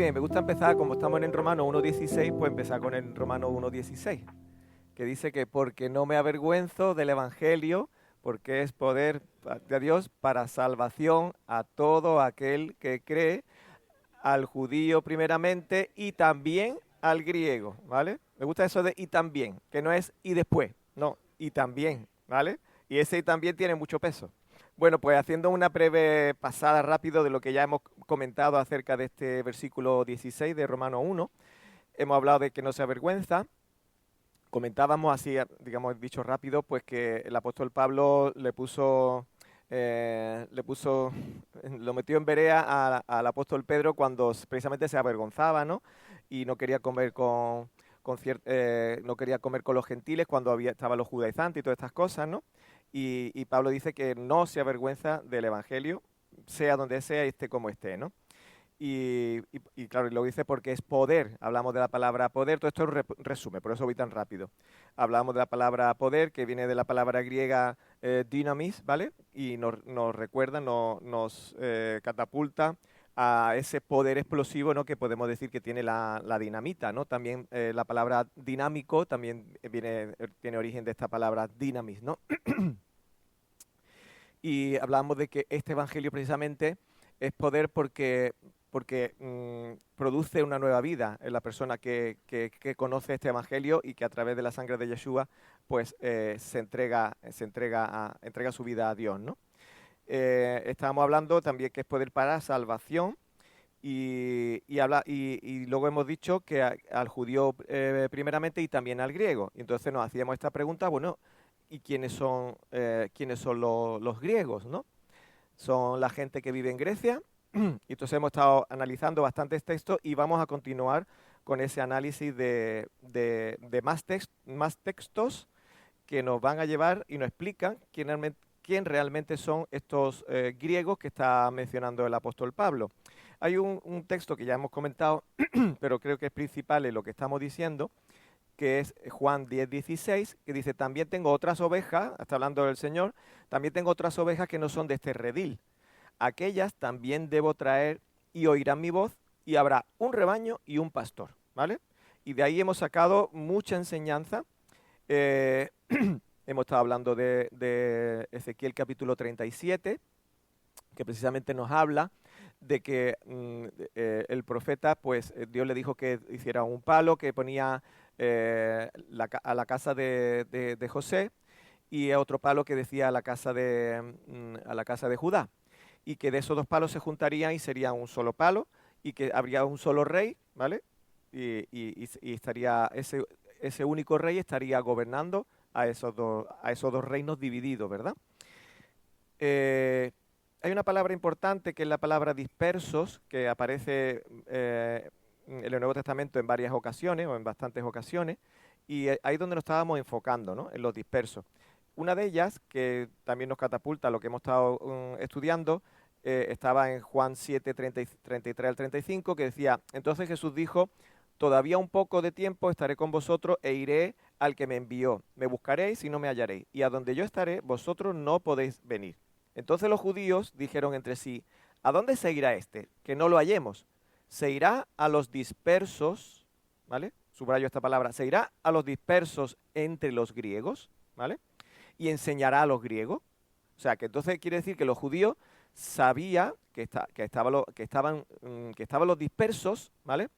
bien, me gusta empezar, como estamos en Romano 1.16, pues empezar con el Romano 1.16, que dice que porque no me avergüenzo del Evangelio, porque es poder de Dios para salvación a todo aquel que cree, al judío primeramente y también al griego, ¿vale? Me gusta eso de y también, que no es y después, no, y también, ¿vale? Y ese y también tiene mucho peso. Bueno, pues haciendo una breve pasada rápido de lo que ya hemos comentado acerca de este versículo 16 de Romano 1, hemos hablado de que no se avergüenza. Comentábamos así, digamos, dicho rápido, pues que el apóstol Pablo lo metió en Berea al apóstol Pedro cuando precisamente se avergonzaba, ¿no? Y no quería comer no quería comer con los gentiles cuando estaban los judaizantes y todas estas cosas, ¿no? Y Pablo dice que no se avergüenza del evangelio, sea donde sea y esté como esté, ¿no? Y claro, y lo dice porque es poder. Hablamos de la palabra poder, todo esto es resumen, por eso voy tan rápido. Hablamos de la palabra poder, que viene de la palabra griega dynamis, ¿vale? Y nos recuerda, nos catapulta a ese poder explosivo, ¿no? Que podemos decir que tiene la dinamita, ¿no? También la palabra dinámico también tiene origen de esta palabra dynamis, ¿no? Y hablamos de que este evangelio precisamente es poder porque produce una nueva vida en la persona que conoce este evangelio y que a través de la sangre de Yeshua pues entrega su vida a Dios, ¿no? Estábamos hablando también que es poder para salvación y luego hemos dicho que al judío primeramente y también al griego. Y entonces nos hacíamos esta pregunta, bueno, ¿y quiénes son los griegos, no? Son la gente que vive en Grecia. Y entonces hemos estado analizando bastantes textos y vamos a continuar con ese análisis de más textos que nos van a llevar y nos explican quién realmente son estos griegos que está mencionando el apóstol Pablo. Hay un texto que ya hemos comentado, pero creo que es principal en lo que estamos diciendo, que es Juan 10:16, que dice, también tengo otras ovejas, está hablando del Señor, también tengo otras ovejas que no son de este redil. Aquellas también debo traer y oirán mi voz y habrá un rebaño y un pastor, ¿vale? Y de ahí hemos sacado mucha enseñanza. Hemos estado hablando de Ezequiel capítulo 37, que precisamente nos habla de que el profeta, pues Dios le dijo que hiciera un palo que ponía a la casa de José y otro palo que decía a la casa de Judá. Y que de esos dos palos se juntarían y sería un solo palo y que habría un solo rey, ¿vale? Y estaría ese único rey estaría gobernando a esos dos reinos divididos, ¿verdad? Hay una palabra importante que es la palabra dispersos, que aparece en el Nuevo Testamento en varias ocasiones o en bastantes ocasiones, y ahí es donde nos estábamos enfocando, ¿no? En los dispersos. Una de ellas, que también nos catapulta a lo que hemos estado estudiando, estaba en Juan 7, 33 al 35, que decía, entonces Jesús dijo, todavía un poco de tiempo estaré con vosotros e iré al que me envió. Me buscaréis y no me hallaréis, y a donde yo estaré, vosotros no podéis venir. Entonces los judíos dijeron entre sí, ¿a dónde se irá este? Que no lo hallemos. Se irá a los dispersos, ¿vale? Subrayo esta palabra, se irá a los dispersos entre los griegos, ¿vale? Y enseñará a los griegos. O sea, que entonces quiere decir que los judíos sabían que estaban los dispersos, ¿vale?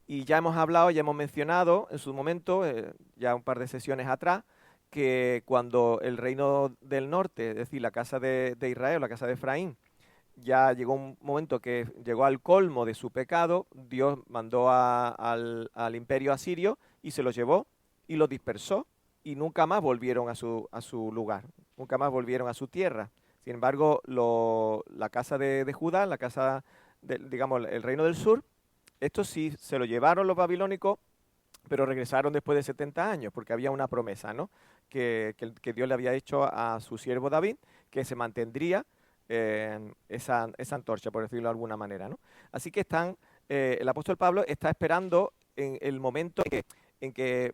Y ya hemos hablado, ya hemos mencionado en su momento, ya un par de sesiones atrás, que cuando el reino del norte, es decir, la casa de Israel, la casa de Efraín, ya llegó un momento que llegó al colmo de su pecado, Dios mandó al imperio asirio y se los llevó y los dispersó y nunca más volvieron a su lugar, nunca más volvieron a su tierra. Sin embargo, la casa de Judá, la casa, digamos, el reino del sur, esto sí se lo llevaron los babilónicos, pero regresaron después de 70 años, porque había una promesa, ¿no? Que Dios le había hecho a su siervo David, que se mantendría esa antorcha, por decirlo de alguna manera, ¿no? Así que el apóstol Pablo está esperando en el momento en que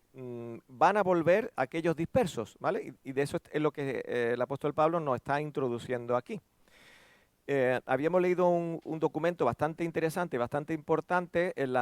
van a volver aquellos dispersos, ¿vale? Y de eso es lo que el apóstol Pablo nos está introduciendo aquí. habíamos leído un documento bastante interesante, bastante importante en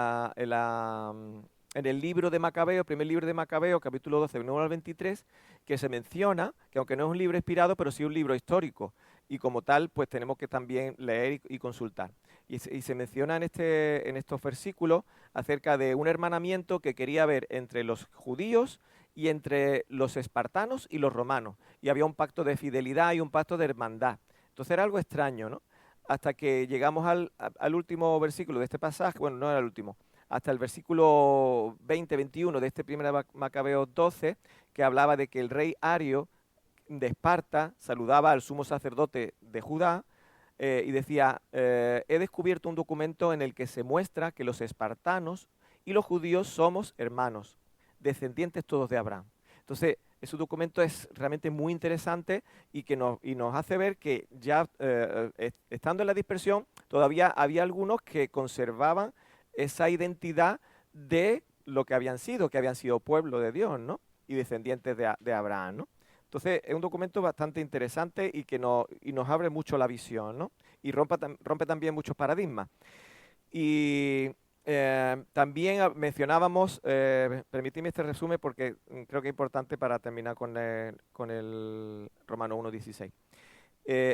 el libro de Macabeo, primer libro de Macabeo, capítulo 12, 1 al 23, que se menciona que aunque no es un libro inspirado, pero sí un libro histórico, y como tal, pues tenemos que también leer y consultar. Y se menciona en estos versículos acerca de un hermanamiento que quería haber entre los judíos y entre los espartanos y los romanos. Y había un pacto de fidelidad y un pacto de hermandad. Entonces era algo extraño, ¿no? Hasta que llegamos al último versículo de este pasaje, bueno, no era el último, hasta el versículo 20-21 de este primer Macabeo 12, que hablaba de que el rey Ario de Esparta saludaba al sumo sacerdote de Judá y decía, he descubierto un documento en el que se muestra que los espartanos y los judíos somos hermanos, descendientes todos de Abraham. Entonces, ese documento es realmente muy interesante y nos hace ver que ya estando en la dispersión, todavía había algunos que conservaban esa identidad de lo que habían sido pueblo de Dios, ¿no? Y descendientes de Abraham, ¿no? Entonces, es un documento bastante interesante y nos abre mucho la visión, ¿no? Y rompe también muchos paradigmas. Y también mencionábamos, permitidme este resumen porque creo que es importante para terminar con el Romano 1:16.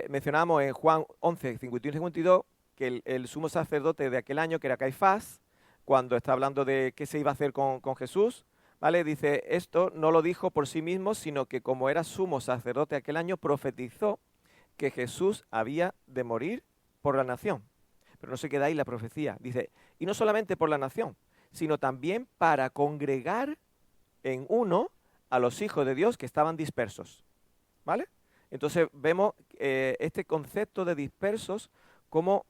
Mencionábamos en Juan 11, 51 y 52 que el sumo sacerdote de aquel año, que era Caifás, cuando está hablando de qué se iba a hacer con Jesús, ¿vale? Dice, esto no lo dijo por sí mismo, sino que como era sumo sacerdote aquel año, profetizó que Jesús había de morir por la nación. Pero no se queda ahí la profecía. Dice, y no solamente por la nación, sino también para congregar en uno a los hijos de Dios que estaban dispersos. ¿Vale? Entonces vemos este concepto de dispersos como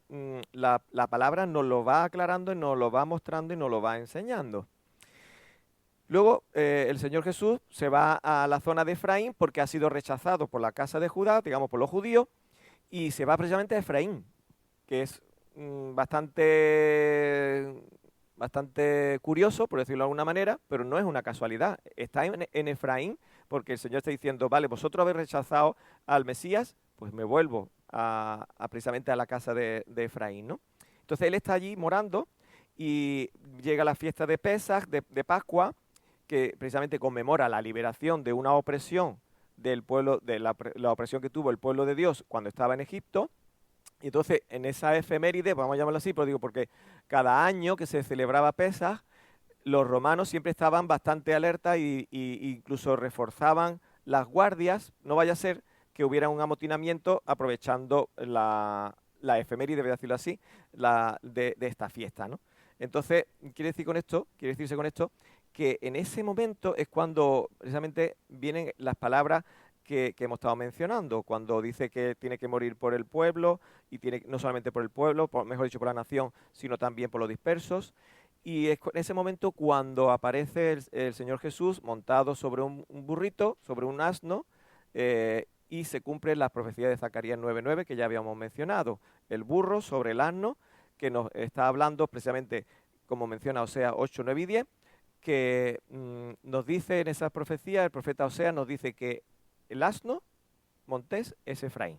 la palabra nos lo va aclarando y nos lo va mostrando y nos lo va enseñando. Luego el Señor Jesús se va a la zona de Efraín porque ha sido rechazado por la casa de Judá, digamos por los judíos, y se va precisamente a Efraín, que es bastante curioso, por decirlo de alguna manera, pero no es una casualidad. Está en Efraín porque el Señor está diciendo, vale, vosotros habéis rechazado al Mesías, pues me vuelvo precisamente a la casa de Efraín, ¿no? Entonces él está allí morando y llega la fiesta de Pesaj, de Pascua, que precisamente conmemora la liberación de una opresión del pueblo, de la opresión que tuvo el pueblo de Dios cuando estaba en Egipto. Y entonces, en esa efeméride, vamos a llamarlo así, pero digo porque cada año que se celebraba Pesaj, los romanos siempre estaban bastante alerta y incluso reforzaban las guardias, no vaya a ser que hubiera un amotinamiento aprovechando la efeméride, voy a decirlo así, de esta fiesta, ¿no? Entonces, quiere decirse con esto, que en ese momento es cuando precisamente vienen las palabras que hemos estado mencionando, cuando dice que tiene que morir por el pueblo, y no solamente por el pueblo, mejor dicho, por la nación, sino también por los dispersos. Y es en ese momento cuando aparece el Señor Jesús montado sobre un burrito, sobre un asno, y se cumple la profecía de Zacarías 9:9 que ya habíamos mencionado. El burro sobre el asno, que nos está hablando precisamente, como menciona Oseas 8, 9 y 10, que nos dice en esa profecía, el profeta Oseas nos dice que el asno montés es Efraín,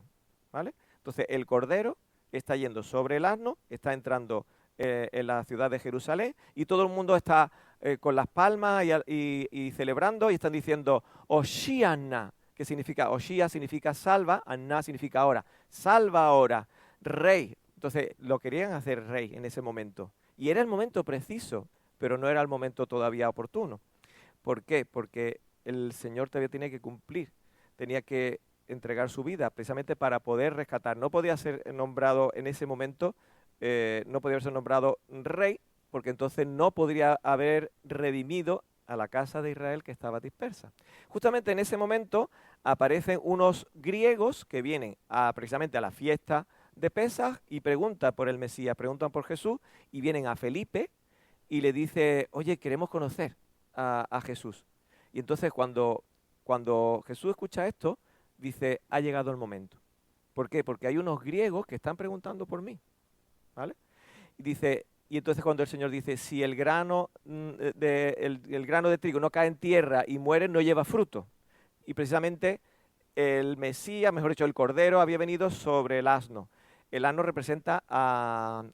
¿vale? Entonces el cordero está yendo sobre el asno, está entrando en la ciudad de Jerusalén y todo el mundo está con las palmas y celebrando y están diciendo Oshiana, que significa, Oshia significa salva, Anna significa ahora, salva ahora, rey. Entonces lo querían hacer rey en ese momento y era el momento preciso, pero no era el momento todavía oportuno. ¿Por qué? Porque el Señor todavía tenía que cumplir, tenía que entregar su vida precisamente para poder rescatar. No podía ser nombrado en ese momento, no podía ser nombrado rey, porque entonces no podría haber redimido a la casa de Israel que estaba dispersa. Justamente en ese momento aparecen unos griegos que vienen precisamente a la fiesta de Pesaj y preguntan por el Mesías, preguntan por Jesús y vienen a Felipe y le dice, oye, queremos conocer a Jesús. Y entonces cuando Jesús escucha esto, dice, ha llegado el momento. ¿Por qué? Porque hay unos griegos que están preguntando por mí, ¿vale? Y dice, y entonces cuando el Señor dice, si el grano el grano de trigo no cae en tierra y muere, no lleva fruto. Y precisamente el Mesías, mejor dicho, el Cordero, había venido sobre el asno. El asno representa a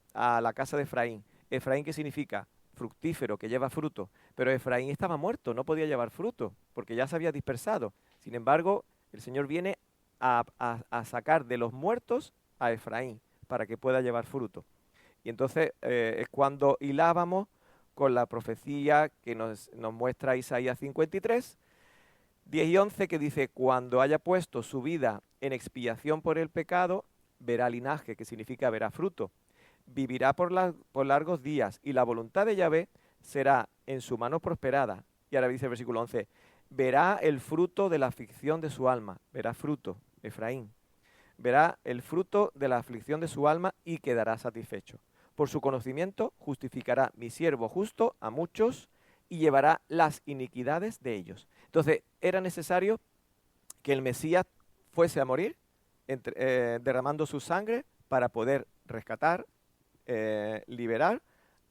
la casa de Efraín. Efraín, ¿qué significa? Fructífero, que lleva fruto. Pero Efraín estaba muerto, no podía llevar fruto, porque ya se había dispersado. Sin embargo, el Señor viene a sacar de los muertos a Efraín, para que pueda llevar fruto. Y entonces es cuando hilábamos con la profecía que nos muestra Isaías 53, 10 y 11, que dice: cuando haya puesto su vida en expiación por el pecado, verá linaje, que significa verá fruto. Vivirá por largos días, y la voluntad de Yahvé será en su mano prosperada. Y ahora dice el versículo 11, verá el fruto de la aflicción de su alma. Verá fruto, Efraín. Verá el fruto de la aflicción de su alma y quedará satisfecho. Por su conocimiento justificará mi siervo justo a muchos y llevará las iniquidades de ellos. Entonces, era necesario que el Mesías fuese a morir, derramando su sangre para poder rescatar, liberar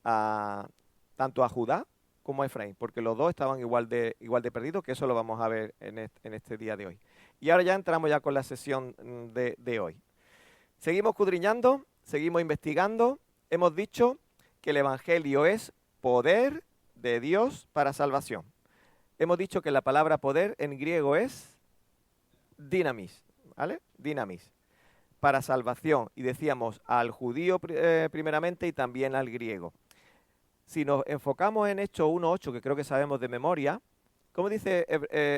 tanto a Judá como a Efraín, porque los dos estaban igual de perdidos, que eso lo vamos a ver en este día de hoy. Y ahora ya entramos ya con la sesión de hoy. Seguimos escudriñando, seguimos investigando. Hemos dicho que el Evangelio es poder de Dios para salvación. Hemos dicho que la palabra poder en griego es dinamis, ¿vale? Dinamis, para salvación. Y decíamos al judío primeramente y también al griego. Si nos enfocamos en Hechos 1.8, que creo que sabemos de memoria, ¿cómo dice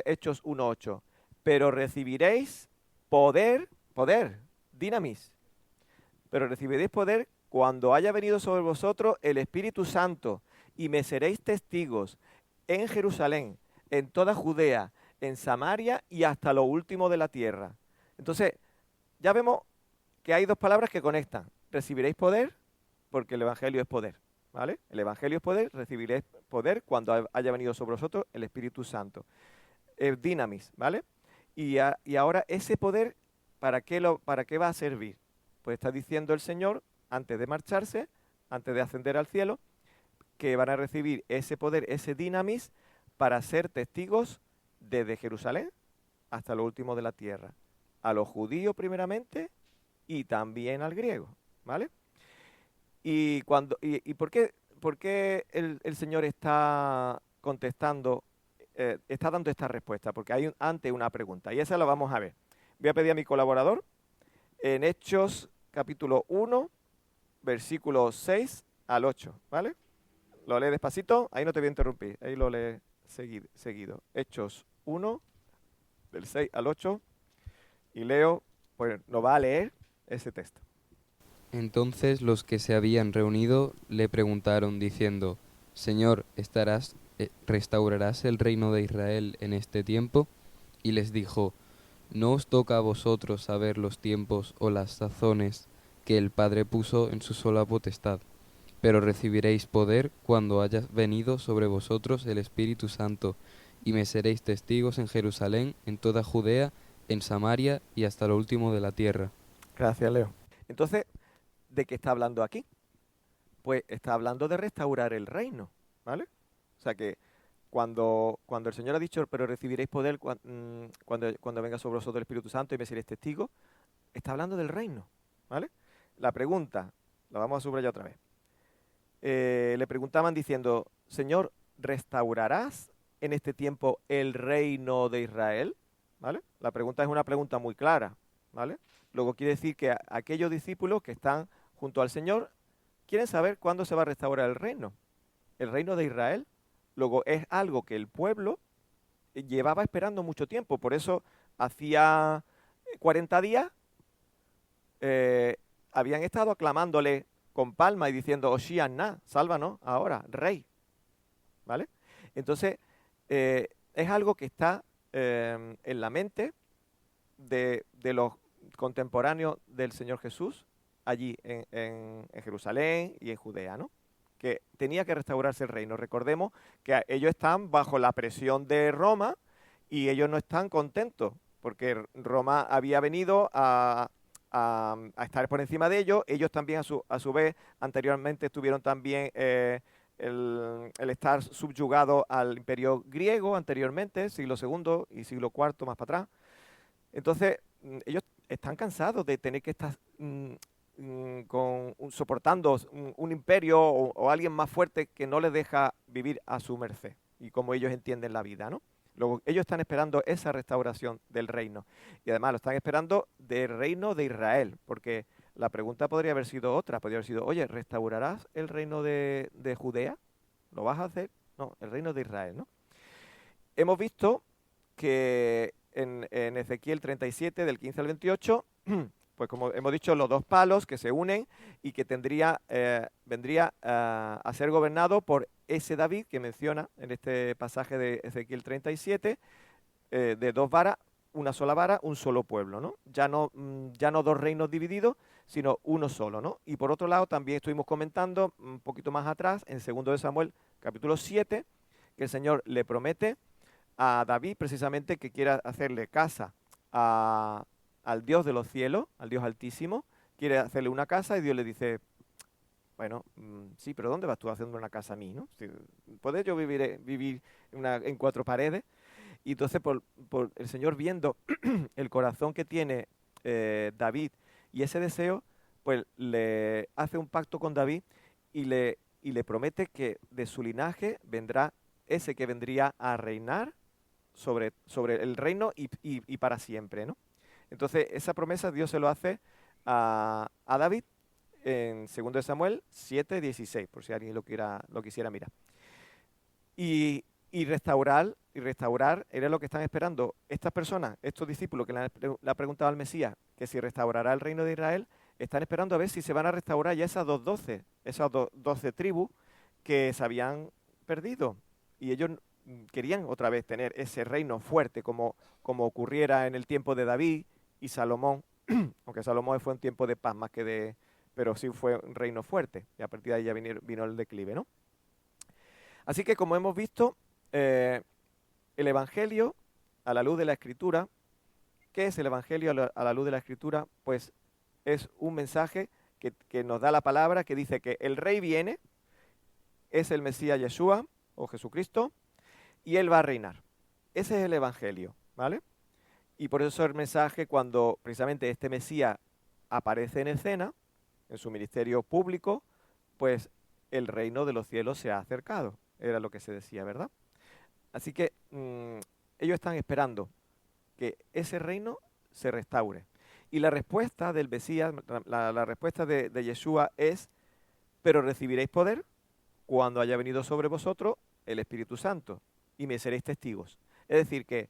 Hechos 1.8? Pero recibiréis poder, dinamis. Pero recibiréis poder cuando haya venido sobre vosotros el Espíritu Santo, y me seréis testigos en Jerusalén, en toda Judea, en Samaria y hasta lo último de la tierra. Entonces, ya vemos que hay dos palabras que conectan. Recibiréis poder, porque el Evangelio es poder, ¿vale? El Evangelio es poder, recibiréis poder cuando haya venido sobre vosotros el Espíritu Santo. Dinamis, ¿vale? Y ahora ese poder, ¿para qué va a servir? Pues está diciendo el Señor, antes de marcharse, antes de ascender al cielo, que van a recibir ese poder, ese dinamis, para ser testigos desde Jerusalén hasta lo último de la tierra. A los judíos primeramente y también al griego, ¿vale? ¿Y por qué el Señor está contestando, está dando esta respuesta? Porque hay antes una pregunta, y esa la vamos a ver. Voy a pedir a mi colaborador en Hechos capítulo 1, versículos 6 al 8, ¿vale? Lo lee despacito, ahí no te voy a interrumpir, ahí lo lee seguido. Hechos 1, del 6 al 8, y Leo pues nos va a leer ese texto. Entonces los que se habían reunido le preguntaron diciendo: Señor, ¿restaurarás el reino de Israel en este tiempo? Y les dijo: ¿No os toca a vosotros saber los tiempos o las sazones que el Padre puso en su sola potestad? Pero recibiréis poder cuando haya venido sobre vosotros el Espíritu Santo, y me seréis testigos en Jerusalén, en toda Judea, en Samaria y hasta lo último de la tierra. Gracias, Leo. Entonces, ¿de qué está hablando aquí? Pues está hablando de restaurar el reino, ¿vale? O sea que cuando el Señor ha dicho, pero recibiréis poder cuando venga sobre vosotros el Espíritu Santo y me seréis testigos, está hablando del reino, ¿vale? La pregunta, la vamos a subrayar otra vez. Le preguntaban diciendo: Señor, ¿restaurarás en este tiempo el reino de Israel? ¿Vale? La pregunta es una pregunta muy clara, ¿vale? Luego quiere decir que aquellos discípulos que están junto al Señor quieren saber cuándo se va a restaurar el reino de Israel. Luego es algo que el pueblo llevaba esperando mucho tiempo, por eso hacía 40 días habían estado aclamándole con palma y diciendo: Oshianna, sálvanos ahora, rey, ¿vale? Entonces, es algo que está en la mente de los contemporáneos del Señor Jesús, allí en Jerusalén y en Judea, ¿no? Que tenía que restaurarse el reino. Recordemos que ellos están bajo la presión de Roma y ellos no están contentos, porque Roma había venido a estar por encima de ellos. Ellos también a su vez anteriormente tuvieron también el estar subyugado al imperio griego anteriormente, siglo II y siglo IV más para atrás. Entonces ellos están cansados de tener que estar soportando un imperio o alguien más fuerte que no les deja vivir a su merced y como ellos entienden la vida, ¿no? Luego, ellos están esperando esa restauración del reino y además lo están esperando del reino de Israel, porque la pregunta podría haber sido otra, podría haber sido, oye, ¿restaurarás el reino de Judea? ¿Lo vas a hacer? No, el reino de Israel, ¿no? Hemos visto que en Ezequiel 37, del 15 al 28, pues como hemos dicho, los dos palos que se unen y que vendría a ser gobernado por ese David que menciona en este pasaje de Ezequiel 37, de dos varas, una sola vara, un solo pueblo, ¿no? Ya no dos reinos divididos, sino uno solo, ¿no? Y por otro lado, también estuvimos comentando un poquito más atrás, en 2 de Samuel, capítulo 7, que el Señor le promete a David precisamente que quiera hacerle casa al Dios de los cielos, al Dios altísimo, quiere hacerle una casa y Dios le dice, bueno, sí, pero ¿dónde vas tú haciendo una casa a mí, no? Si, ¿puedes yo vivir en 4 paredes? Y entonces por el Señor viendo el corazón que tiene David y ese deseo, pues le hace un pacto con David y le promete que de su linaje vendrá ese que vendría a reinar sobre el reino y para siempre, ¿no? Entonces, esa promesa Dios se lo hace a David en 2 de Samuel 7:16, por si alguien lo quisiera mirar. Y restaurar era lo que están esperando estas personas, estos discípulos que le ha preguntado al Mesías que si restaurará el reino de Israel, están esperando a ver si se van a restaurar ya esas 12 tribus que se habían perdido. Y ellos querían otra vez tener ese reino fuerte como ocurriera en el tiempo de David y Salomón, aunque Salomón fue un tiempo de paz más que de... pero sí fue un reino fuerte, y a partir de ahí ya vino el declive, ¿no? Así que como hemos visto, el Evangelio a la luz de la Escritura, ¿qué es el Evangelio a la luz de la Escritura? Pues es un mensaje que nos da la palabra que dice que el Rey viene, es el Mesías Yeshua o Jesucristo, y Él va a reinar. Ese es el Evangelio, ¿vale? Y por eso el mensaje, cuando precisamente este Mesías aparece en escena, en su ministerio público, pues el reino de los cielos se ha acercado. Era lo que se decía, ¿verdad? Así que ellos están esperando que ese reino se restaure. Y la respuesta del Mesías, la respuesta de Yeshua es, pero recibiréis poder cuando haya venido sobre vosotros el Espíritu Santo y me seréis testigos. Es decir, que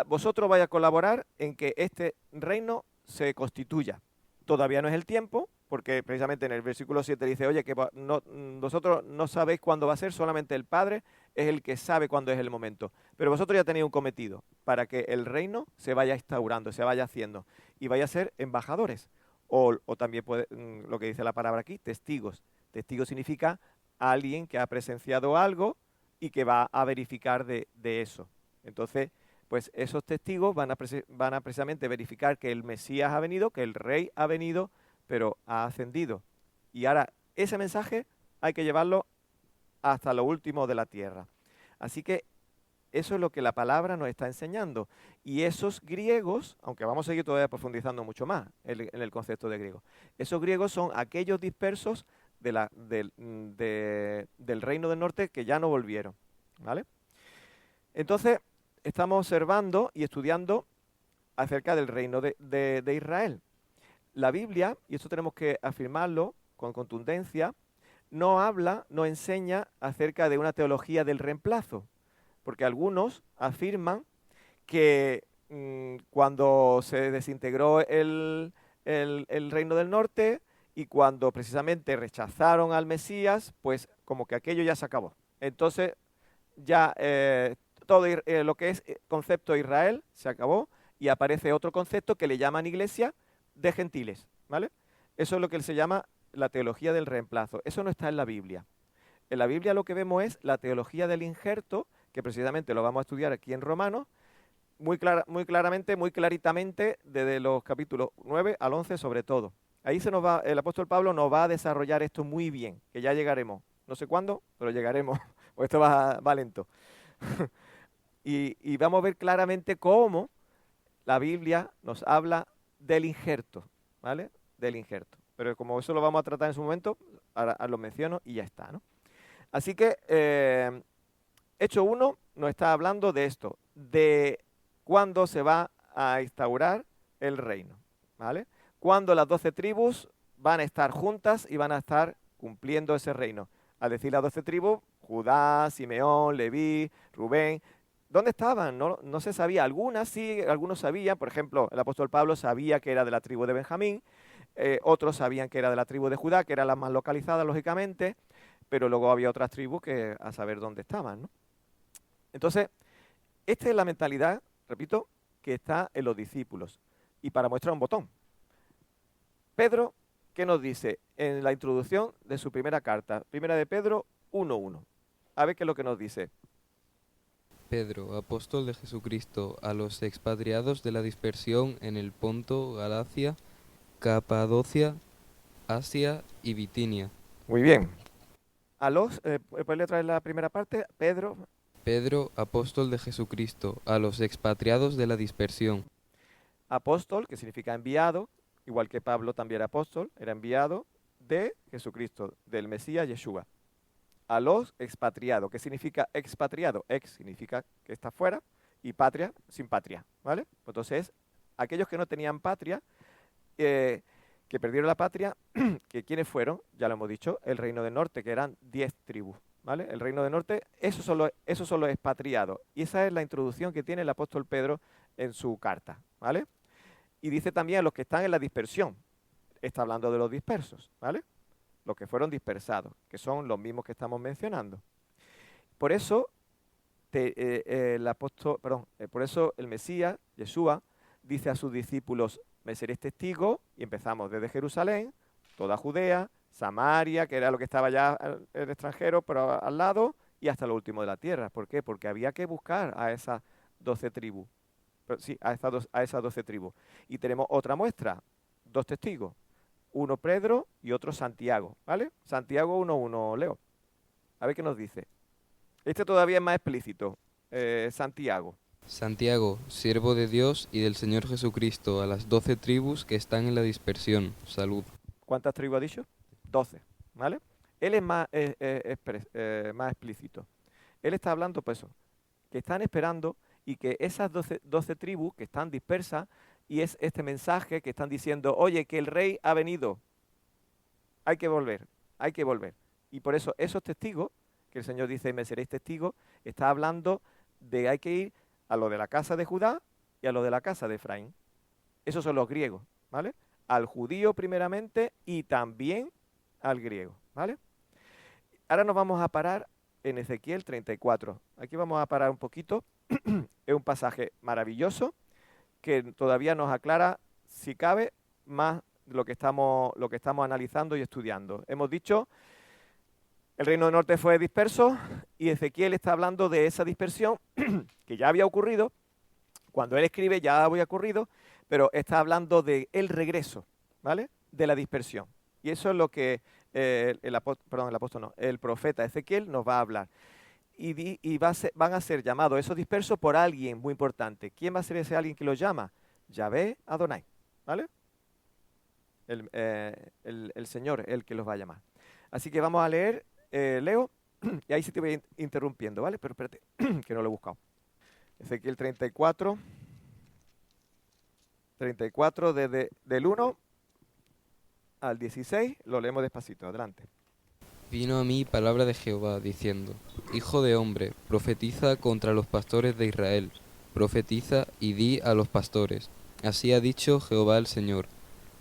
vosotros vais a colaborar en que este reino se constituya. Todavía no es el tiempo, porque precisamente en el versículo 7 dice, oye, que vosotros no sabéis cuándo va a ser, solamente el Padre es el que sabe cuándo es el momento. Pero vosotros ya tenéis un cometido, para que el reino se vaya instaurando, se vaya haciendo, y vaya a ser embajadores. O también lo que dice la palabra aquí, testigos. Testigo significa alguien que ha presenciado algo y que va a verificar de eso. Entonces, pues esos testigos van a precisamente verificar que el Mesías ha venido, que el Rey ha venido, pero ha ascendido. Y ahora ese mensaje hay que llevarlo hasta lo último de la tierra. Así que eso es lo que la palabra nos está enseñando. Y esos griegos, aunque vamos a seguir todavía profundizando mucho más en el concepto de griego, esos griegos son aquellos dispersos del reino del norte que ya no volvieron, ¿vale? Entonces, estamos observando y estudiando acerca del reino de Israel. La Biblia, y esto tenemos que afirmarlo con contundencia, no enseña acerca de una teología del reemplazo, porque algunos afirman que cuando se desintegró el reino del norte y cuando precisamente rechazaron al Mesías, pues como que aquello ya se acabó. Entonces ya todo lo que es concepto de Israel se acabó y aparece otro concepto que le llaman iglesia de gentiles, ¿vale? Eso es lo que se llama la teología del reemplazo. Eso no está en la Biblia. En la Biblia lo que vemos es la teología del injerto, que precisamente lo vamos a estudiar aquí en Romanos, muy claramente, muy claritamente, desde los capítulos 9 al 11 sobre todo. Ahí el apóstol Pablo nos va a desarrollar esto muy bien, que ya llegaremos. No sé cuándo, pero llegaremos, o esto va lento. y vamos a ver claramente cómo la Biblia nos habla del injerto, ¿vale? Del injerto. Pero como eso lo vamos a tratar en su momento, ahora lo menciono y ya está, ¿no? Así que Hecho 1 nos está hablando de esto, de cuándo se va a instaurar el reino, ¿vale? Cuándo las 12 tribus van a estar juntas y van a estar cumpliendo ese reino. Al decir las 12 tribus, Judá, Simeón, Leví, Rubén, ¿dónde estaban? No se sabía. Algunas sí, algunos sabían. Por ejemplo, el apóstol Pablo sabía que era de la tribu de Benjamín, otros sabían que era de la tribu de Judá, que era la más localizada, lógicamente, pero luego había otras tribus que a saber dónde estaban, ¿no? Entonces, esta es la mentalidad, repito, que está en los discípulos. Y para mostrar un botón, Pedro, ¿qué nos dice en la introducción de su primera carta? Primera de Pedro 1:1. A ver qué es lo que nos dice. Pedro, apóstol de Jesucristo, a los expatriados de la dispersión en el Ponto, Galacia, Capadocia, Asia y Bitinia. Muy bien. ¿Puedes traer la primera parte? Pedro. Pedro, apóstol de Jesucristo, a los expatriados de la dispersión. Apóstol, que significa enviado, igual que Pablo también era apóstol, era enviado de Jesucristo, del Mesías Yeshua. A los expatriados. ¿Qué significa expatriado? Ex significa que está fuera y patria, sin patria, ¿vale? Entonces, aquellos que no tenían patria, que perdieron la patria, que ¿quiénes fueron? Ya lo hemos dicho, el reino del norte, que eran 10 tribus, ¿vale? El reino del norte, esos son los expatriados. Y esa es la introducción que tiene el apóstol Pedro en su carta, ¿vale? Y dice también a los que están en la dispersión. Está hablando de los dispersos, ¿vale? Los que fueron dispersados, que son los mismos que estamos mencionando. Por eso, por eso el Mesías, Yeshua, dice a sus discípulos, me seréis testigos, y empezamos desde Jerusalén, toda Judea, Samaria, que era lo que estaba ya el extranjero, pero al lado, y hasta lo último de la tierra. ¿Por qué? Porque había que buscar a esas 12 tribus. Sí, a esas 12 tribus. Y tenemos otra muestra, 2 testigos. Uno Pedro y otro Santiago, ¿vale? Santiago 1:1, Leo. A ver qué nos dice. Este todavía es más explícito. Santiago. Santiago, siervo de Dios y del Señor Jesucristo, a las 12 tribus que están en la dispersión. Salud. ¿Cuántas tribus ha dicho? 12, ¿vale? Él es más explícito. Él está hablando, pues eso, que están esperando y que esas 12 tribus que están dispersas, y es este mensaje que están diciendo, oye, que el rey ha venido, hay que volver, hay que volver. Y por eso esos testigos, que el Señor dice, me seréis testigos, está hablando de hay que ir a lo de la casa de Judá y a lo de la casa de Efraín. Esos son los griegos, ¿vale? Al judío primeramente y también al griego, ¿vale? Ahora nos vamos a parar en Ezequiel 34. Aquí vamos a parar un poquito. Es un pasaje maravilloso que todavía nos aclara, si cabe, más lo que estamos analizando y estudiando. Hemos dicho, el reino del norte fue disperso y Ezequiel está hablando de esa dispersión que ya había ocurrido. Cuando él escribe ya había ocurrido, pero está hablando de el regreso, ¿vale? De la dispersión. Y eso es lo que el profeta Ezequiel nos va a hablar. Y van a ser llamados esos dispersos por alguien muy importante. ¿Quién va a ser ese alguien que los llama? Yahvé Adonai, ¿vale? El Señor, el que los va a llamar. Así que vamos a leer, Leo, y ahí sí te voy interrumpiendo, ¿vale? Pero espérate, que no lo he buscado. Ezequiel 34, desde del 1 al 16, lo leemos despacito, adelante. Vino a mí palabra de Jehová, diciendo, Hijo de hombre, profetiza contra los pastores de Israel, profetiza y di a los pastores, así ha dicho Jehová el Señor,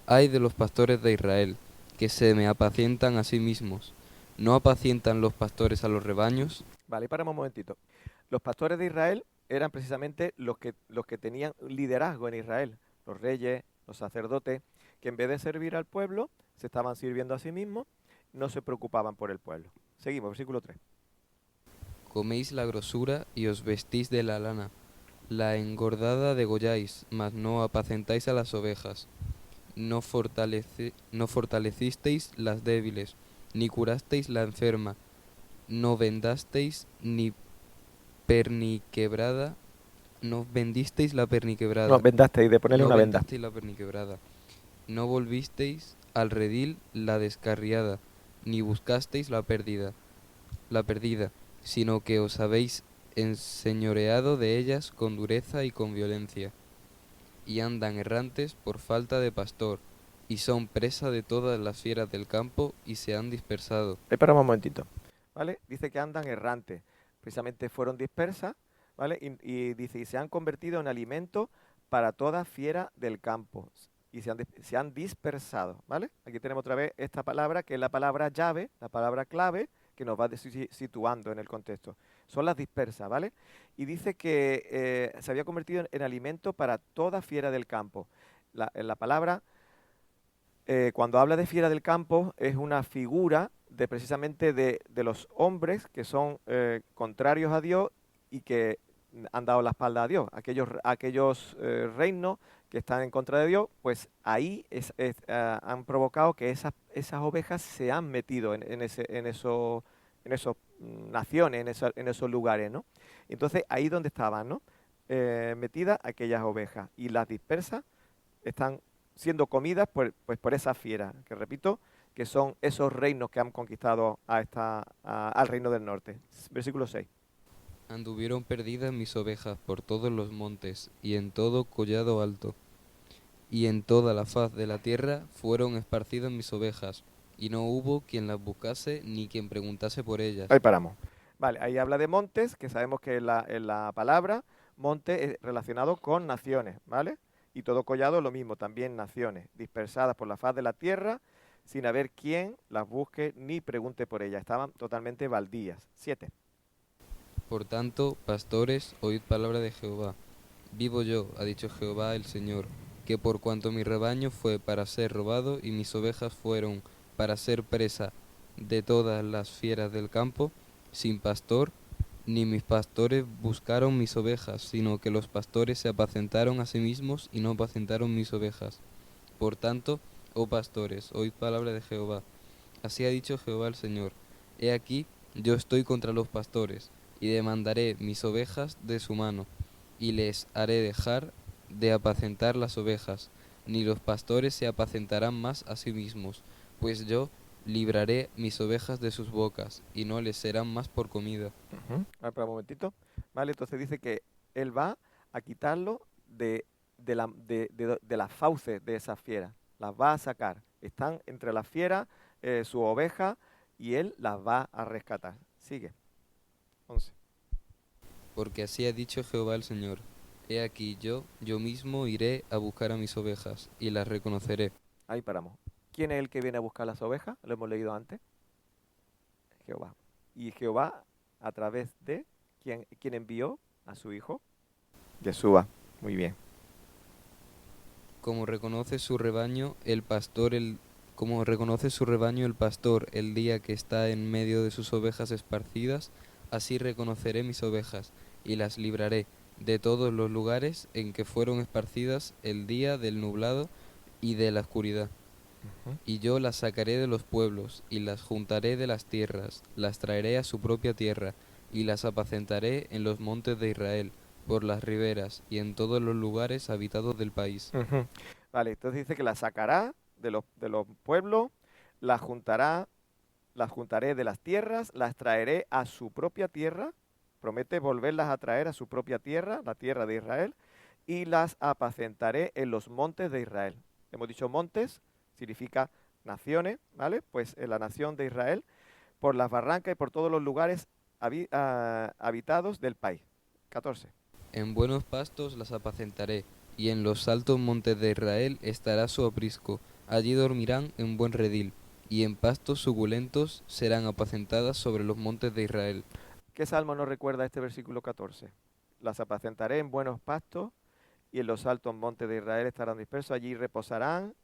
ay de los pastores de Israel, que se me apacientan a sí mismos, ¿no apacientan los pastores a los rebaños? Vale, paramos un momentito. Los pastores de Israel eran precisamente los que tenían liderazgo en Israel, los reyes, los sacerdotes, que en vez de servir al pueblo, se estaban sirviendo a sí mismos, no se preocupaban por el pueblo. Seguimos, versículo 3. Coméis la grosura y os vestís de la lana, la engordada degolláis, mas no apacentáis a las ovejas. No fortalecisteis las débiles, ni curasteis la enferma, no vendasteis ni perniquebrada, no vendisteis la perniquebrada. No, vendasteis, de ponerle no una venda. vendasteis la perniquebrada. No volvisteis al redil la descarriada, ni buscasteis la perdida, sino que os habéis enseñoreado de ellas con dureza y con violencia, y andan errantes por falta de pastor, y son presa de todas las fieras del campo, y se han dispersado. Espera un momentito, ¿vale? Dice que andan errantes, precisamente fueron dispersas, ¿vale? Y dice, y se han convertido en alimento para toda fiera del campo, y se han dispersado, ¿vale? Aquí tenemos otra vez esta palabra, que es la palabra llave, la palabra clave, que nos va situando en el contexto. Son las dispersas, ¿vale? Y dice que se había convertido en alimento para toda fiera del campo. La palabra cuando habla de fiera del campo es una figura de precisamente de los hombres que son contrarios a Dios y que han dado la espalda a Dios. Aquellos reinos que están en contra de Dios, pues ahí han provocado que esas ovejas se han metido en esos naciones, en esos lugares, ¿no? Entonces ahí donde estaban, ¿no? Metidas aquellas ovejas, y las dispersas están siendo comidas por esa fiera, que repito, que son esos reinos que han conquistado al reino del norte. Versículo 6. Anduvieron perdidas mis ovejas por todos los montes, y en todo collado alto, y en toda la faz de la tierra fueron esparcidas mis ovejas, y no hubo quien las buscase ni quien preguntase por ellas. Ahí paramos. Vale, ahí habla de montes, que sabemos que en la palabra monte es relacionado con naciones, ¿vale? Y todo collado lo mismo, también naciones, dispersadas por la faz de la tierra, sin haber quien las busque ni pregunte por ellas. Estaban totalmente baldías. 7. Por tanto, pastores, oíd palabra de Jehová. Vivo yo, ha dicho Jehová el Señor, que por cuanto mi rebaño fue para ser robado y mis ovejas fueron para ser presa de todas las fieras del campo, sin pastor, ni mis pastores buscaron mis ovejas, sino que los pastores se apacentaron a sí mismos y no apacentaron mis ovejas. Por tanto, oh pastores, oíd palabra de Jehová. Así ha dicho Jehová el Señor. He aquí, yo estoy contra los pastores, y demandaré mis ovejas de su mano, y les haré dejar de apacentar las ovejas, ni los pastores se apacentarán más a sí mismos, pues yo libraré mis ovejas de sus bocas, y no les serán más por comida. Espera un momentito. Vale, entonces dice que él va a quitarlo de las fauces de esas fieras. Las va a sacar. Están entre las fieras, su oveja, y él las va a rescatar. Sigue. 11. Porque así ha dicho Jehová el Señor. He aquí yo mismo iré a buscar a mis ovejas, y las reconoceré. Ahí paramos. ¿Quién es el que viene a buscar las ovejas? Lo hemos leído antes. Jehová. Y Jehová, a través de ¿quién envió a su hijo? Yeshua. Muy bien. Como reconoce su rebaño como reconoce su rebaño el pastor el día que está en medio de sus ovejas esparcidas, así reconoceré mis ovejas, y las libraré de todos los lugares en que fueron esparcidas el día del nublado y de la oscuridad. Ujú. Y yo las sacaré de los pueblos, y las juntaré de las tierras, las traeré a su propia tierra, y las apacentaré en los montes de Israel, por las riberas, y en todos los lugares habitados del país. Ujú. Vale, entonces dice que las sacará de los pueblos, las juntaré de las tierras, las traeré a su propia tierra, promete volverlas a traer a su propia tierra, la tierra de Israel, y las apacentaré en los montes de Israel. Hemos dicho montes, significa naciones, ¿vale? Pues en la nación de Israel, por las barrancas y por todos los lugares habitados del país. 14. En buenos pastos las apacentaré, y en los altos montes de Israel estará su aprisco. Allí dormirán en buen redil, y en pastos suculentos serán apacentadas sobre los montes de Israel. ¿Qué salmo nos recuerda este versículo 14? Las apacentaré en buenos pastos y en los altos montes de Israel estarán dispersos. Allí reposarán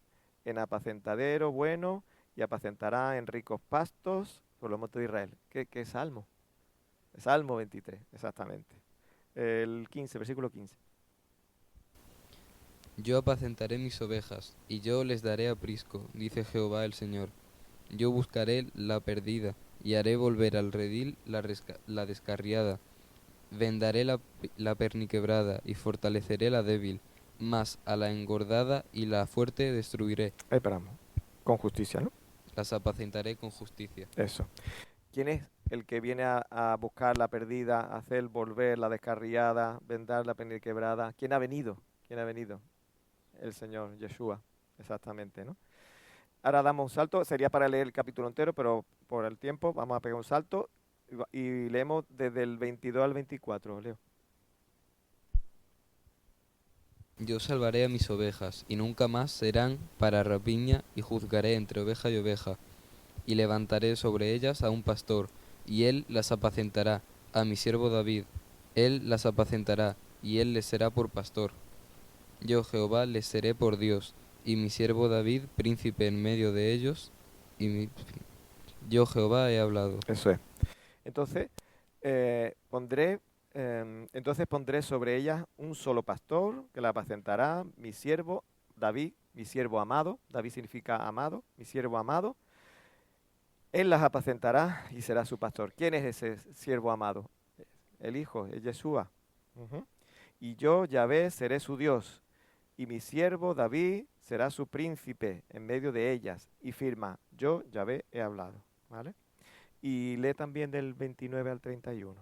en apacentadero bueno y apacentarán en ricos pastos por los montes de Israel. ¿Qué salmo? Salmo 23, exactamente. El 15, versículo 15. Yo apacentaré mis ovejas, y yo les daré aprisco, dice Jehová el Señor. Yo buscaré la perdida, y haré volver al redil la descarriada. Vendaré la perniquebrada, y fortaleceré la débil, mas a la engordada y la fuerte destruiré. Ahí paramos. Con justicia, ¿no? Las apacentaré con justicia. Eso. ¿Quién es el que viene a buscar la perdida, a hacer volver la descarriada, vendar la quebrada? ¿Quién ha venido? ¿Quién ha venido? El Señor Yeshua, exactamente, ¿no? Ahora damos un salto, sería para leer el capítulo entero, pero por el tiempo vamos a pegar un salto y leemos desde el 22 al 24, Leo. Yo salvaré a mis ovejas, y nunca más serán para rapiña, y juzgaré entre oveja y oveja, y levantaré sobre ellas a un pastor, y él las apacentará, a mi siervo David. Él las apacentará, y él les será por pastor. Yo Jehová les seré por Dios, y mi siervo David príncipe en medio de ellos, yo Jehová he hablado. Eso es. Entonces, pondré sobre ellas un solo pastor que la apacentará, mi siervo David, mi siervo amado. David significa amado, mi siervo amado. Él las apacentará y será su pastor. ¿Quién es ese siervo amado? El Hijo, es Yeshua. Ujú. Y yo, Yahvé, seré su Dios, y mi siervo David será su príncipe en medio de ellas. Y firma, yo, Yahvé, he hablado. ¿Vale? Y lee también del 29 al 31.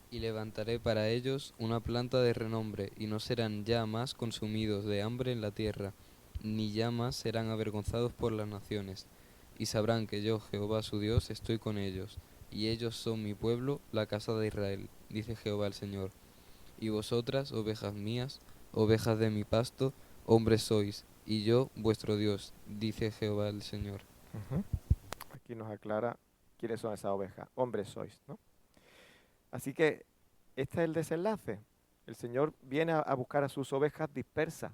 Y levantaré para ellos una planta de renombre, y no serán ya más consumidos de hambre en la tierra, ni ya más serán avergonzados por las naciones. Y sabrán que yo, Jehová su Dios, estoy con ellos, y ellos son mi pueblo, la casa de Israel, dice Jehová el Señor. Y vosotras, ovejas mías, ovejas de mi pasto, hombres sois, y yo, vuestro Dios, dice Jehová el Señor. Ujú. Aquí nos aclara quiénes son esas ovejas. Hombres sois, ¿no? Así que este es el desenlace. El Señor viene a buscar a sus ovejas dispersas.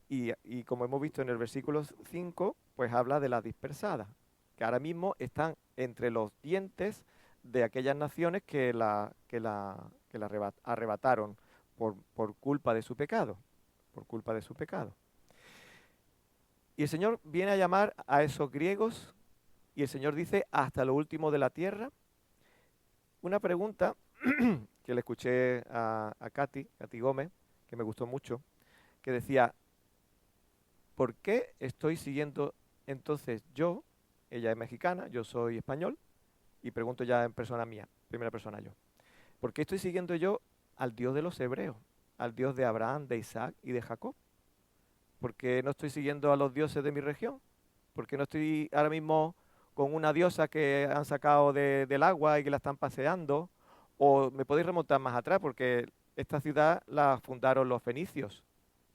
Y como hemos visto en el versículo 5, pues habla de las dispersadas, que ahora mismo están entre los dientes de aquellas naciones que la arrebataron por culpa de su pecado, por culpa de su pecado. Y el Señor viene a llamar a esos griegos y el Señor dice hasta lo último de la tierra. Una pregunta que le escuché a Katy Gómez, que me gustó mucho, que decía, ¿por qué estoy siguiendo entonces yo? Ella es mexicana, yo soy español, y pregunto ya en persona mía, primera persona yo. ¿Por qué estoy siguiendo yo al Dios de los hebreos, al Dios de Abraham, de Isaac y de Jacob? ¿Por qué no estoy siguiendo a los dioses de mi región? ¿Por qué no estoy ahora mismo con una diosa que han sacado del agua y que la están paseando? O me podéis remontar más atrás, porque esta ciudad la fundaron los fenicios.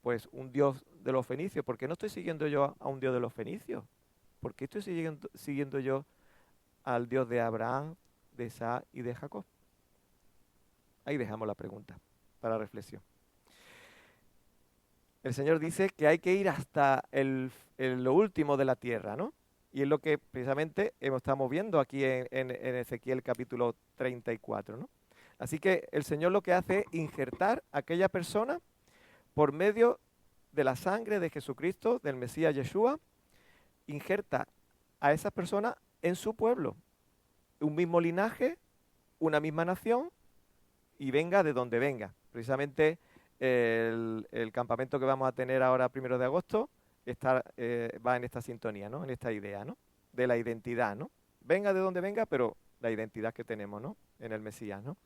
Pues un dios de los fenicios. ¿Por qué no estoy siguiendo yo a un dios de los fenicios? ¿Por qué estoy siguiendo yo al Dios de Abraham, de Isaac y de Jacob? Ahí dejamos la pregunta para reflexión. El Señor dice que hay que ir hasta lo último de la tierra, ¿no? Y es lo que precisamente estamos viendo aquí en Ezequiel capítulo 34, ¿no? Así que el Señor lo que hace es injertar a aquella persona por medio de la sangre de Jesucristo, del Mesías Yeshua, injerta a esa persona en su pueblo, un mismo linaje, una misma nación, y venga de donde venga. Precisamente el campamento que vamos a tener ahora 1 de agosto va en esta sintonía, ¿no? En esta idea, ¿no? De la identidad, ¿no? Venga de donde venga, pero la identidad que tenemos, ¿no? En el Mesías, ¿no?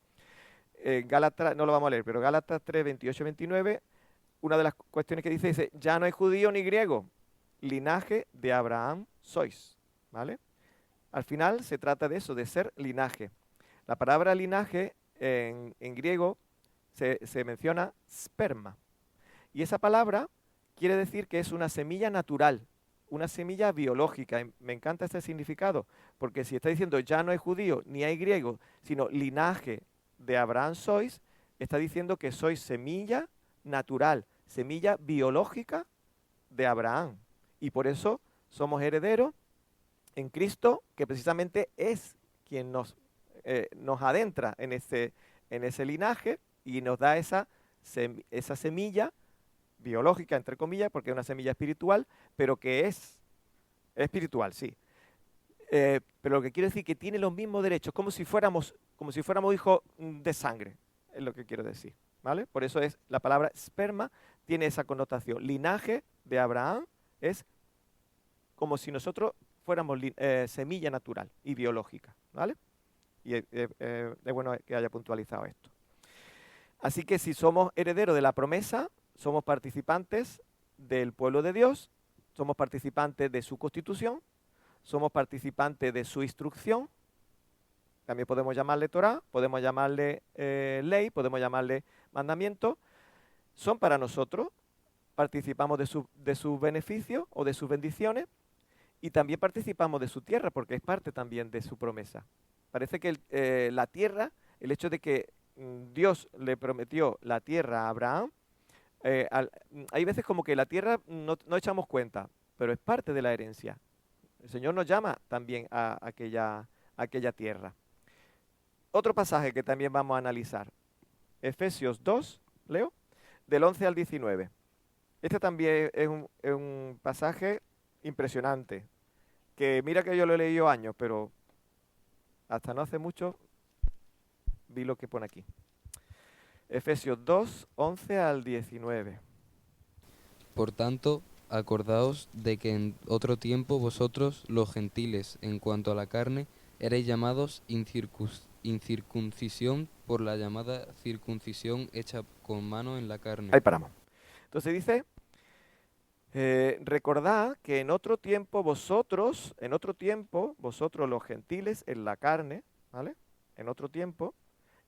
Gálatas, no lo vamos a leer, pero Gálatas 3, 28, 29, una de las cuestiones que dice, ya no hay judío ni griego, linaje de Abraham sois, ¿vale? Al final se trata de eso, de ser linaje. La palabra linaje en griego se menciona sperma. Y esa palabra quiere decir que es una semilla natural, una semilla biológica. Y me encanta este significado, porque si está diciendo ya no hay judío ni hay griego, sino linaje de Abraham sois, está diciendo que sois semilla natural, semilla biológica de Abraham. Y por eso somos herederos en Cristo, que precisamente es quien nos adentra en ese linaje y nos da esa semilla biológica, entre comillas, porque es una semilla espiritual, pero que es espiritual, sí. Pero lo que quiere decir que tiene los mismos derechos, como si fuéramos hijos de sangre, es lo que quiero decir. ¿vale? Por eso es la palabra esperma tiene esa connotación. Linaje de Abraham es como si nosotros fuéramos semilla natural y biológica, ¿vale? Y es bueno que haya puntualizado esto. Así que si somos herederos de la promesa, somos participantes del pueblo de Dios, somos participantes de su constitución, somos participantes de su instrucción, también podemos llamarle Torá, podemos llamarle ley, podemos llamarle mandamiento, son para nosotros, participamos de sus beneficios o de sus bendiciones y también participamos de su tierra porque es parte también de su promesa. Parece que la tierra, el hecho de que Dios le prometió la tierra a Abraham, hay veces como que la tierra no echamos cuenta, pero es parte de la herencia. El Señor nos llama también a aquella tierra. Otro pasaje que también vamos a analizar, Efesios 2, leo, del 11 al 19. Este también es un pasaje impresionante, que mira que yo lo he leído años, pero hasta no hace mucho vi lo que pone aquí. Efesios 2, 11 al 19. Por tanto, acordaos de que en otro tiempo vosotros, los gentiles, en cuanto a la carne, erais llamados incircuncisión por la llamada circuncisión hecha con mano en la carne. Ahí paramos. Entonces dice, recordad que en otro tiempo vosotros los gentiles en la carne, ¿vale? En otro tiempo,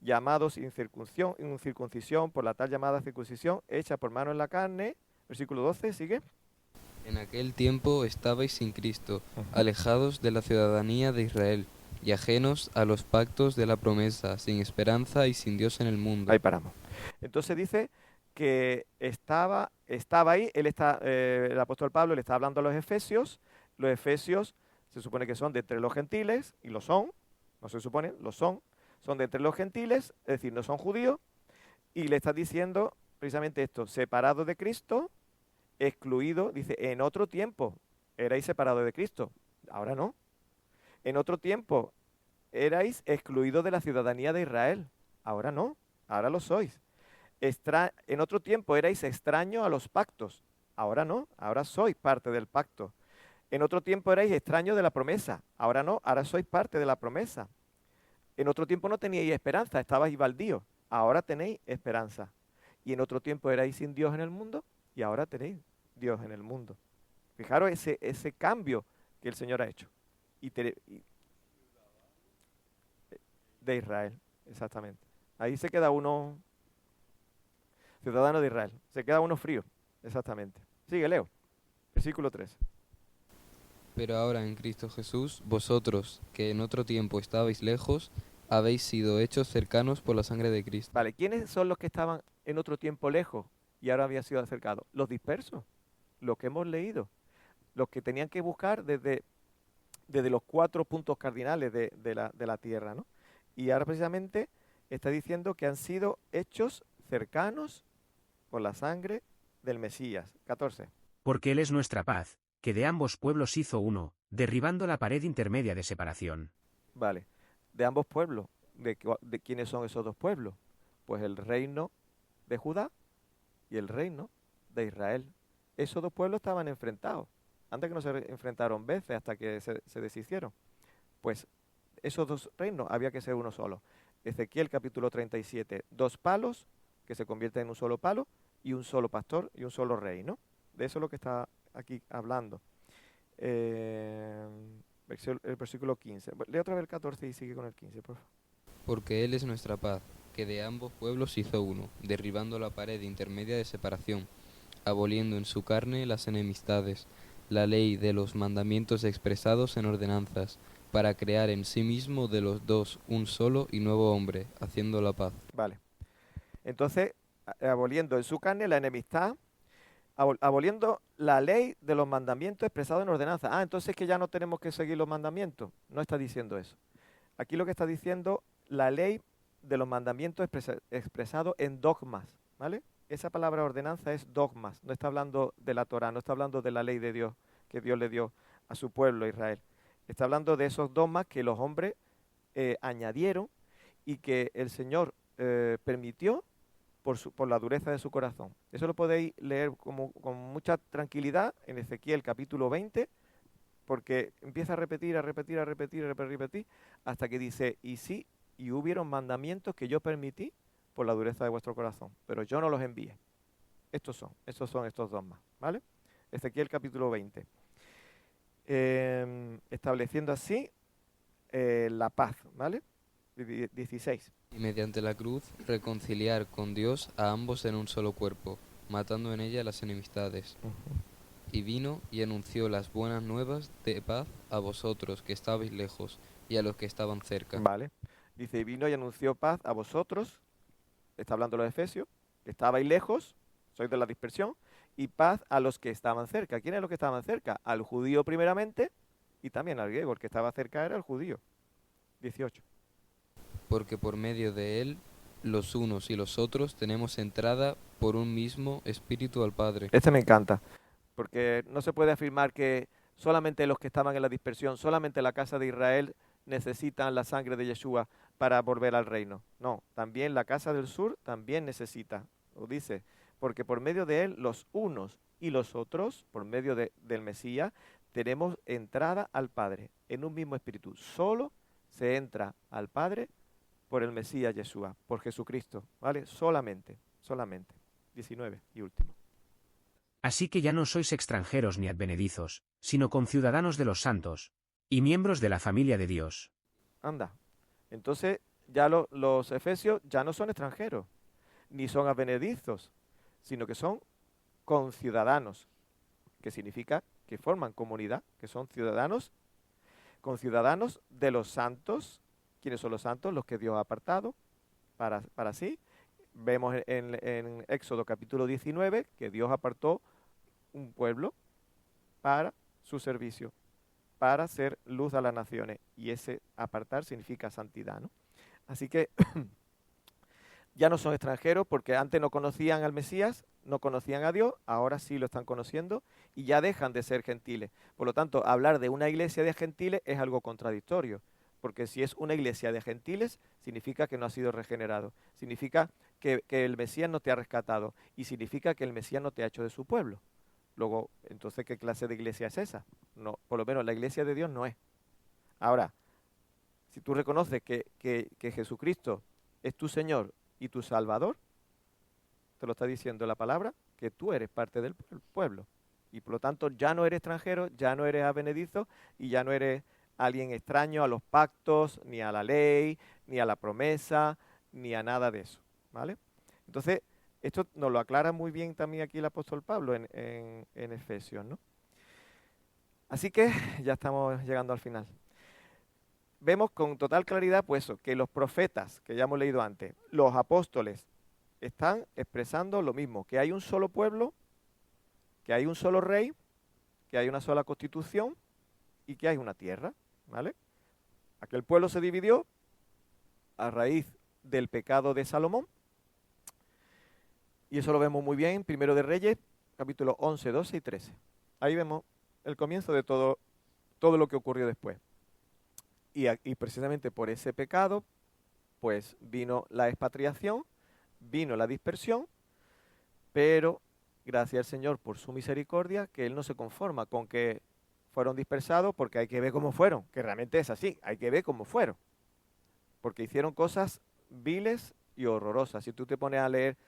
llamados incircuncisión por la tal llamada circuncisión hecha por mano en la carne. Versículo 12, sigue. En aquel tiempo estabais sin Cristo, alejados de la ciudadanía de Israel y ajenos a los pactos de la promesa, sin esperanza y sin Dios en el mundo. Ahí paramos. Entonces dice que estaba ahí, el apóstol Pablo le está hablando a los efesios se supone que son de entre los gentiles, y lo son, no se supone, lo son de entre los gentiles, es decir, no son judíos, y le está diciendo precisamente esto, separados de Cristo, excluido, dice, en otro tiempo erais separados de Cristo, ahora no. En otro tiempo erais excluidos de la ciudadanía de Israel, ahora no, ahora lo sois. En otro tiempo erais extraños a los pactos, ahora no, ahora sois parte del pacto. En otro tiempo erais extraños de la promesa, ahora no, ahora sois parte de la promesa. En otro tiempo no teníais esperanza, estabais baldíos, ahora tenéis esperanza. Y en otro tiempo erais sin Dios en el mundo, y ahora tenéis Dios en el mundo. Fijaros ese cambio que el Señor ha hecho. De Israel, exactamente. Ahí se queda uno, ciudadano de Israel, se queda uno frío, exactamente. Sigue, Leo, versículo 3. Pero ahora en Cristo Jesús, vosotros, que en otro tiempo estabais lejos, habéis sido hechos cercanos por la sangre de Cristo. Vale, ¿quiénes son los que estaban en otro tiempo lejos y ahora habían sido acercados? Los dispersos, los que hemos leído, los que tenían que buscar desde los 4 puntos cardinales de la tierra, ¿no? Y ahora precisamente está diciendo que han sido hechos cercanos por la sangre del Mesías. 14. Porque Él es nuestra paz, que de ambos pueblos hizo uno, derribando la pared intermedia de separación. Vale, de ambos pueblos. ¿De quiénes son esos dos pueblos? Pues el reino de Judá y el reino de Israel. Esos dos pueblos estaban enfrentados. Antes que no se enfrentaron veces hasta que se deshicieron. Pues esos dos reinos había que ser uno solo. Ezequiel capítulo 37, 2 palos que se convierten en un solo palo y un solo pastor y un solo rey, ¿no? De eso es lo que está aquí hablando. El versículo 15. Lee otra vez el 14 y sigue con el 15, por favor. Porque Él es nuestra paz, que de ambos pueblos hizo uno, derribando la pared intermedia de separación, aboliendo en su carne las enemistades, la ley de los mandamientos expresados en ordenanzas, para crear en sí mismo de los dos un solo y nuevo hombre, haciendo la paz. Vale. Entonces, aboliendo en su carne la enemistad, aboliendo la ley de los mandamientos expresados en ordenanzas. Ah, entonces que ya no tenemos que seguir los mandamientos. No está diciendo eso. Aquí lo que está diciendo, la ley de los mandamientos expresados en dogmas, ¿vale? Esa palabra ordenanza es dogmas. No está hablando de la Torá, no está hablando de la ley de Dios que Dios le dio a su pueblo Israel. Está hablando de esos dogmas que los hombres añadieron y que el Señor permitió por la dureza de su corazón. Eso lo podéis leer con mucha tranquilidad en Ezequiel capítulo 20, porque empieza a repetir, hasta que dice, y sí, y hubieron mandamientos que yo permití por la dureza de vuestro corazón, pero yo no los envié. Estos son estos dos más, ¿vale? Ezequiel capítulo 20. Estableciendo así la paz, ¿vale? 16. Y mediante la cruz reconciliar con Dios a ambos en un solo cuerpo, matando en ella las enemistades. Y vino y anunció las buenas nuevas de paz a vosotros que estabais lejos y a los que estaban cerca. Vale. Dice, y vino y anunció paz a vosotros, está hablando los Efesios, que estabais lejos, sois de la dispersión, y paz a los que estaban cerca. ¿Quiénes los que estaban cerca? Al judío primeramente y también al griego. El que estaba cerca era el judío. 18. Porque por medio de él, los unos y los otros tenemos entrada por un mismo espíritu al Padre. Este me encanta, porque no se puede afirmar que solamente los que estaban en la dispersión, solamente la casa de Israel necesitan la sangre de Yeshua para volver al reino. No, también la casa del sur también necesita, lo dice, porque por medio de él los unos y los otros, por medio del Mesías, tenemos entrada al Padre en un mismo espíritu. Solo se entra al Padre por el Mesías Yeshua, por Jesucristo, ¿vale? Solamente. 19 y último. Así que ya no sois extranjeros ni advenedizos, sino conciudadanos de los santos, y miembros de la familia de Dios. Anda. Entonces ya los efesios ya no son extranjeros, ni son advenedizos, sino que son conciudadanos, que significa que forman comunidad, que son conciudadanos de los santos. ¿Quiénes son los santos? Los que Dios ha apartado para sí. Vemos en Éxodo capítulo 19 que Dios apartó un pueblo para su servicio, para ser luz a las naciones. Y ese apartar significa santidad, ¿no? Así que ya no son extranjeros porque antes no conocían al Mesías, no conocían a Dios, ahora sí lo están conociendo y ya dejan de ser gentiles. Por lo tanto, hablar de una iglesia de gentiles es algo contradictorio, porque si es una iglesia de gentiles, significa que no ha sido regenerado, significa que el Mesías no te ha rescatado y significa que el Mesías no te ha hecho de su pueblo. Luego, entonces, ¿qué clase de iglesia es esa? No, por lo menos la iglesia de Dios no es. Ahora, si tú reconoces que Jesucristo es tu Señor y tu Salvador, te lo está diciendo la palabra, que tú eres parte del pueblo. Y por lo tanto ya no eres extranjero, ya no eres advenedizo y ya no eres alguien extraño a los pactos, ni a la ley, ni a la promesa, ni a nada de eso, ¿vale? Entonces, esto nos lo aclara muy bien también aquí el apóstol Pablo en Efesios, ¿no? Así que ya estamos llegando al final. Vemos con total claridad, pues, eso, que los profetas, que ya hemos leído antes, los apóstoles, están expresando lo mismo, que hay un solo pueblo, que hay un solo rey, que hay una sola constitución y que hay una tierra, ¿vale? Aquel pueblo se dividió a raíz del pecado de Salomón y eso lo vemos muy bien en Primero de Reyes, capítulos 11, 12 y 13. Ahí vemos el comienzo de todo lo que ocurrió después. Y precisamente por ese pecado, pues vino la expatriación, vino la dispersión, pero gracias al Señor por su misericordia, que Él no se conforma con que fueron dispersados, porque hay que ver cómo fueron, que realmente es así, hay que ver cómo fueron, porque hicieron cosas viles y horrorosas. Si tú te pones a leer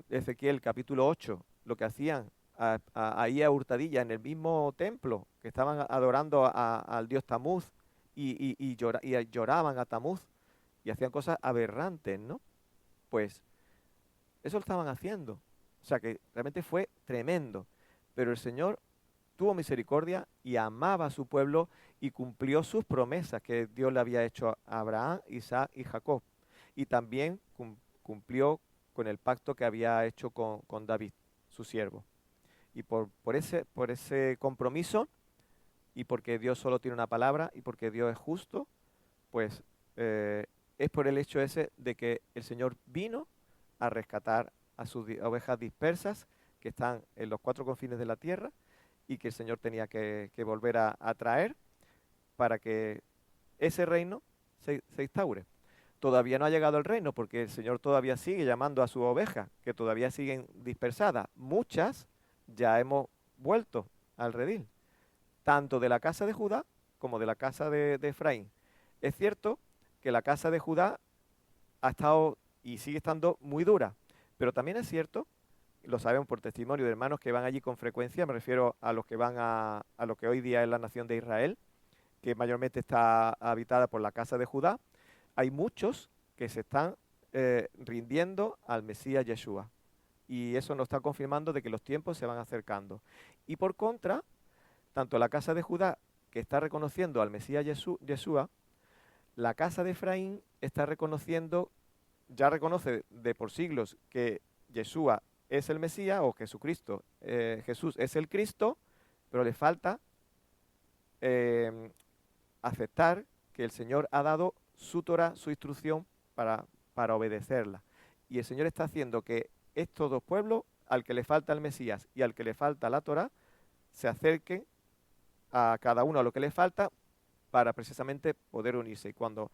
Ezequiel capítulo 8, lo que hacían ahí a hurtadilla en el mismo templo, que estaban adorando al dios Tamuz y lloraban a Tamuz y hacían cosas aberrantes, ¿no? Pues eso lo estaban haciendo. O sea que realmente fue tremendo. Pero el Señor tuvo misericordia y amaba a su pueblo y cumplió sus promesas que Dios le había hecho a Abraham, Isaac y Jacob. Y también cumplió con el pacto que había hecho con David, su siervo. Y por ese compromiso, y porque Dios solo tiene una palabra, y porque Dios es justo, pues es por el hecho ese de que el Señor vino a rescatar a sus ovejas dispersas que están en los cuatro confines de la tierra y que el Señor tenía que volver a traer para que ese reino se instaure. todavía no ha llegado el reino, porque el Señor todavía sigue llamando a sus ovejas, que todavía siguen dispersadas. Muchas ya hemos vuelto al redil, tanto de la casa de Judá como de la casa de Efraín. Es cierto que la casa de Judá ha estado y sigue estando muy dura, pero también es cierto, lo sabemos por testimonio de hermanos que van allí con frecuencia, me refiero a los que van a lo que hoy día es la nación de Israel, que mayormente está habitada por la casa de Judá. Hay muchos que se están rindiendo al Mesías Yeshua. Y eso nos está confirmando de que los tiempos se van acercando. Y por contra, tanto la casa de Judá, que está reconociendo al Mesías Yeshua, la casa de Efraín está reconociendo, ya reconoce de por siglos que Yeshua es el Mesías, o Jesucristo, Jesús es el Cristo, pero le falta aceptar que el Señor ha dado su Torah, su instrucción, para obedecerla. Y el Señor está haciendo que estos dos pueblos, al que le falta el Mesías y al que le falta la Torah, se acerquen a cada uno a lo que le falta para precisamente poder unirse. Y cuando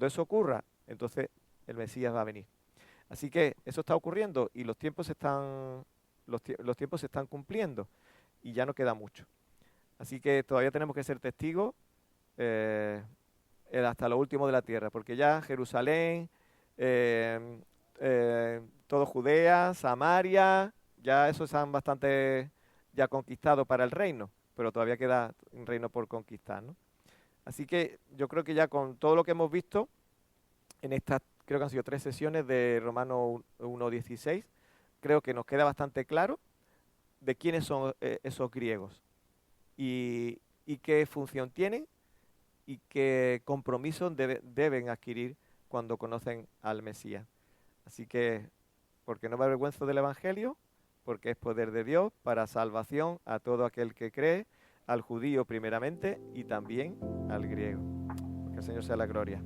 eso ocurra, entonces el Mesías va a venir. Así que eso está ocurriendo y los tiempos se están cumpliendo y ya no queda mucho. Así que todavía tenemos que ser testigos hasta lo último de la tierra, porque ya Jerusalén, todo Judea, Samaria, ya esos están bastante ya conquistados para el reino, pero todavía queda un reino por conquistar, ¿no? Así que yo creo que ya con todo lo que hemos visto en estas, creo que han sido 3 sesiones de Romanos 1:16, creo que nos queda bastante claro de quiénes son esos griegos y qué función tienen y qué compromisos deben adquirir cuando conocen al Mesías. Así que, porque no me avergüenzo del Evangelio, porque es poder de Dios para salvación a todo aquel que cree, al judío primeramente y también al griego. Que el Señor sea la gloria.